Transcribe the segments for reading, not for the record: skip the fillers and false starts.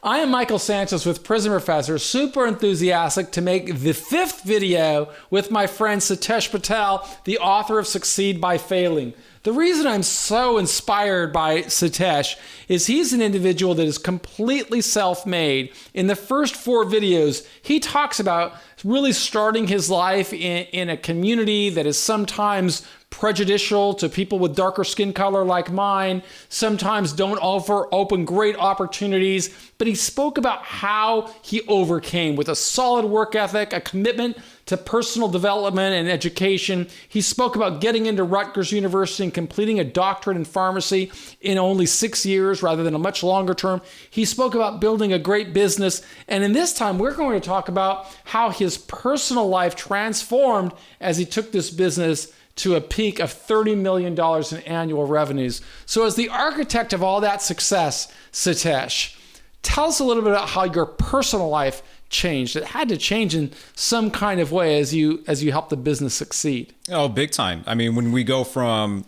I am Michael Santos with Prison Professor, super enthusiastic to make the 5th video with my friend Sitesh Patel, the author of Succeed by Failing. The reason I'm so inspired by Sitesh is he's an individual that is completely self-made. In the first 4 videos, he talks about really starting his life in a community that is sometimes prejudicial to people with darker skin color like mine, sometimes don't offer open great opportunities, but he spoke about how he overcame with a solid work ethic, a commitment to personal development and education. He spoke about getting into Rutgers University and completing a doctorate in pharmacy in only 6 years rather than a much longer term. He spoke about building a great business. And in this time, we're going to talk about how his personal life transformed as he took this business to a peak of $30 million in annual revenues. So as the architect of all that success, Sitesh, tell us a little bit about how your personal life changed. It had to change in some kind of way as you helped the business succeed. Oh, big time. I mean, when we go from,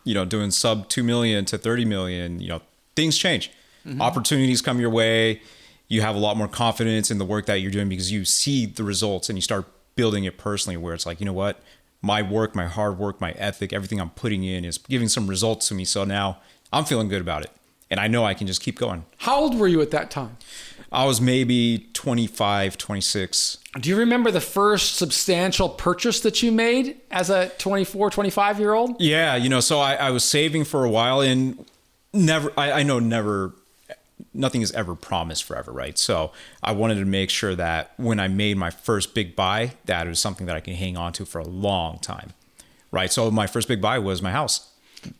doing sub 2 million to 30 million, things change. Mm-hmm. Opportunities come your way. You have a lot more confidence in the work that you're doing because you see the results and you start building it personally where it's like, you know what? My work, my hard work, my ethic, everything I'm putting in is giving some results to me. So now I'm feeling good about it. And I know I can just keep going. How old were you at that time? I was maybe 25, 26. Do you remember the first substantial purchase that you made as a 24, 25-year-old? Yeah, so I was saving for a while and nothing is ever promised forever, right? So I wanted to make sure that when I made my first big buy, that it was something that I can hang on to for a long time, right? So my first big buy was my house.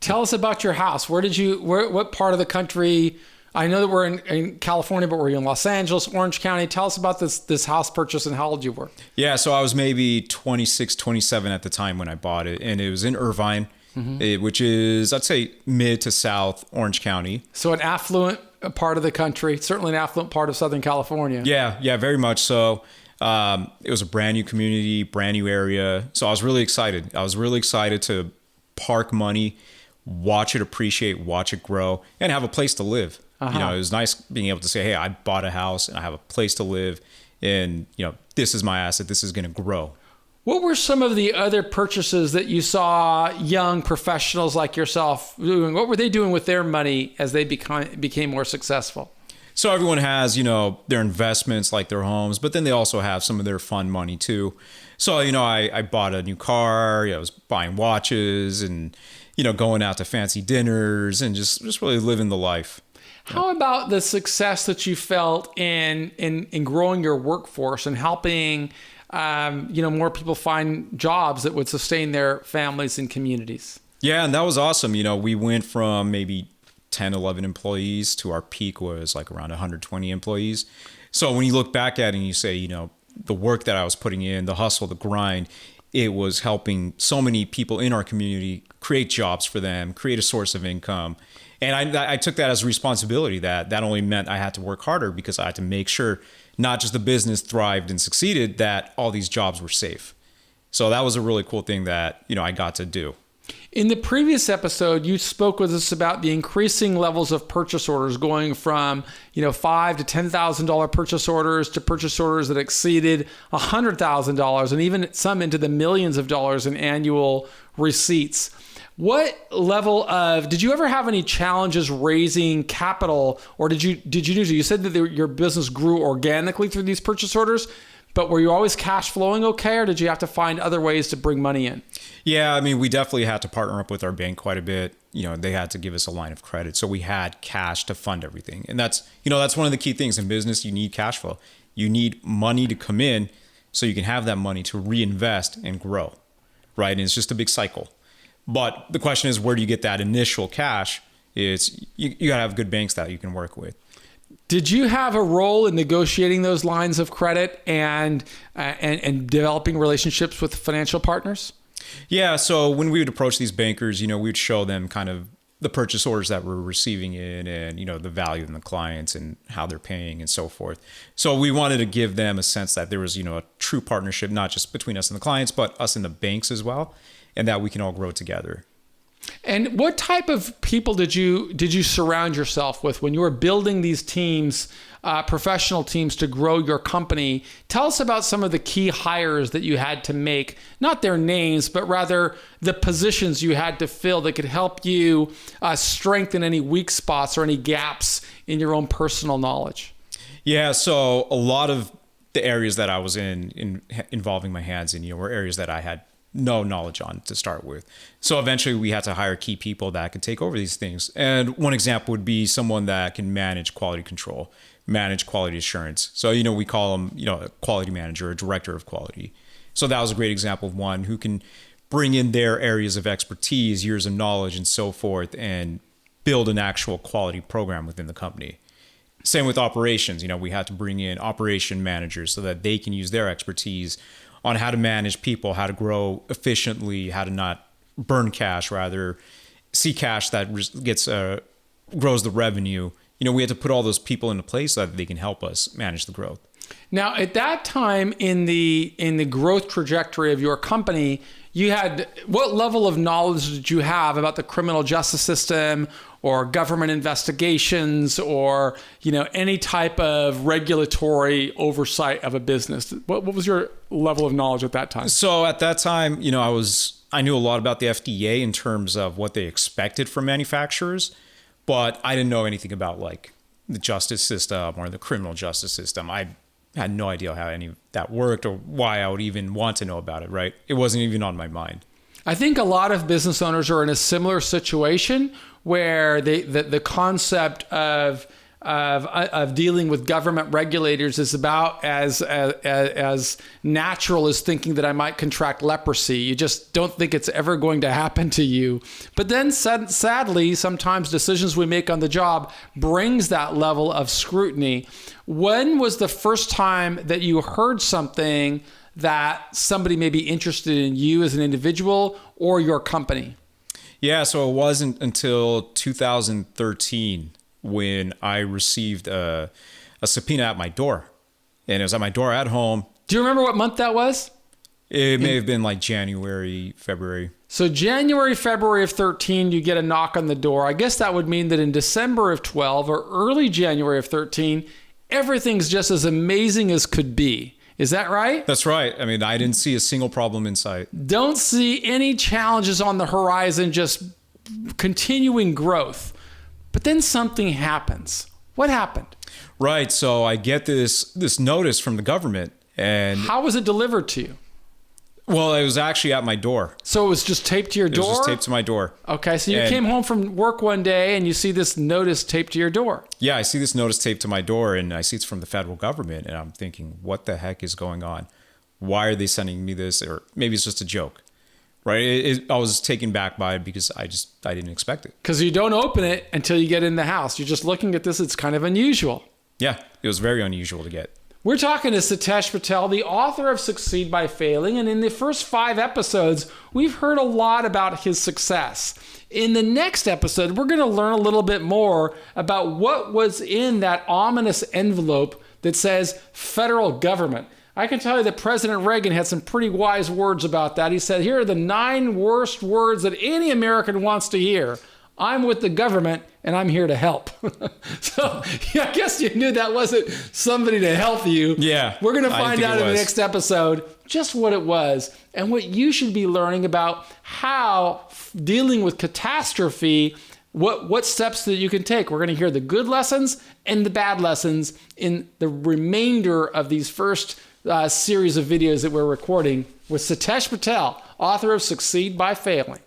Tell us about your house. What part of the country? I know that we're in California, but were you in Los Angeles, Orange County? Tell us about this house purchase and how old you were. Yeah, so I was maybe 26, 27 at the time when I bought it, and it was in Irvine, which is, I'd say, mid to south Orange County. So an affluent part of the country, certainly an affluent part of Southern California. Yeah, very much so. It was a brand new community, brand new area. So I was really excited. To park money, watch it appreciate, watch it grow, and have a place to live. It was nice being able to say, hey, I bought a house and I have a place to live, and this is my asset. This is going to grow. What were some of the other purchases that you saw young professionals like yourself doing? What were they doing with their money as they became more successful? So everyone has, their investments like their homes, but then they also have some of their fun money too. So, I bought a new car, I was buying watches and, going out to fancy dinners and just really living the life. How about the success that you felt in growing your workforce and helping, more people find jobs that would sustain their families and communities? Yeah, and that was awesome. We went from maybe 10, 11 employees to our peak was like around 120 employees. So when you look back at it and you say, the work that I was putting in, the hustle, the grind, it was helping so many people in our community create jobs for them, create a source of income. And I took that as a responsibility that only meant I had to work harder because I had to make sure not just the business thrived and succeeded, that all these jobs were safe. So that was a really cool thing that, I got to do. In the previous episode, you spoke with us about the increasing levels of purchase orders going from, $5,000 to $10,000 purchase orders to purchase orders that exceeded $100,000 and even some into the millions of dollars in annual receipts. What level did you ever have any challenges raising capital, or did you said that your business grew organically through these purchase orders, but were you always cash flowing okay, or did you have to find other ways to bring money in? Yeah, I mean, we definitely had to partner up with our bank quite a bit. They had to give us a line of credit. So we had cash to fund everything. And that's one of the key things in business. You need cash flow. You need money to come in so you can have that money to reinvest and grow, right? And it's just a big cycle. But the question is, where do you get that initial cash? It's you got to have good banks that you can work with. Did you have a role in negotiating those lines of credit and developing relationships with financial partners? Yeah. So when we would approach these bankers, we'd show them kind of the purchase orders that we're receiving in and, the value in the clients and how they're paying and so forth. So we wanted to give them a sense that there was, a true partnership, not just between us and the clients, but us and the banks as well, and that we can all grow together. And what type of people did you surround yourself with when you were building these teams, professional teams to grow your company? Tell us about some of the key hires that you had to make, not their names, but rather the positions you had to fill that could help you strengthen any weak spots or any gaps in your own personal knowledge. Yeah, so a lot of the areas that I was involving my hands in, were areas that I had no knowledge on to start with. So eventually we had to hire key people that could take over these things. And one example would be someone that can manage quality control, manage quality assurance. So, we call them, a quality manager, a director of quality. So that was a great example of one who can bring in their areas of expertise, years of knowledge and so forth, and build an actual quality program within the company. Same with operations. We had to bring in operation managers so that they can use their expertise on how to manage people, how to grow efficiently, how to not burn cash, rather see cash that grows the revenue. We had to put all those people into place so that they can help us manage the growth. Now, at that time in the growth trajectory of your company, you had what level of knowledge did you have about the criminal justice system or government investigations or any type of regulatory oversight of a business? What was your level of knowledge at that time? So at that time, I knew a lot about the FDA in terms of what they expected from manufacturers, but I didn't know anything about like the justice system or the criminal justice system. I had no idea how any of that worked or why I would even want to know about it, right? It wasn't even on my mind. I think a lot of business owners are in a similar situation where the concept of dealing with government regulators is about as natural as thinking that I might contract leprosy. You just don't think it's ever going to happen to you. But then sadly, sometimes decisions we make on the job brings that level of scrutiny. When was the first time that you heard something that somebody may be interested in you as an individual or your company? Yeah, so it wasn't until 2013 when I received a subpoena at my door. And it was at my door at home. Do you remember what month that was? It may have been like January, February. So January, February of 13, you get a knock on the door. I guess that would mean that in December of 12 or early January of 13, everything's just as amazing as could be. Is that right? That's right. I mean, I didn't see a single problem in sight. Don't see any challenges on the horizon, just continuing growth. But then something happens. What happened? Right. So I get this notice from the government. And how was it delivered to you? Well, it was actually at my door. So it was just taped to your door? It was just taped to my door. Okay, so you came home from work one day and you see this notice taped to your door. Yeah, I see this notice taped to my door and I see it's from the federal government and I'm thinking, what the heck is going on? Why are they sending me this? Or maybe it's just a joke, right? I was taken back by it because I didn't expect it. Because you don't open it until you get in the house. You're just looking at this. It's kind of unusual. Yeah, it was very unusual to get. We're talking to Sitesh Patel, the author of Succeed by Failing, and in the first 5 episodes, we've heard a lot about his success. In the next episode, we're going to learn a little bit more about what was in that ominous envelope that says federal government. I can tell you that President Reagan had some pretty wise words about that. He said, here are the 9 worst words that any American wants to hear. I'm with the government and I'm here to help. So yeah, I guess you knew that wasn't somebody to help you. Yeah. We're going to find out in the next episode just what it was and what you should be learning about how dealing with catastrophe, what steps that you can take. We're going to hear the good lessons and the bad lessons in the remainder of these first series of videos that we're recording with Sitesh Patel, author of Succeed by Failing.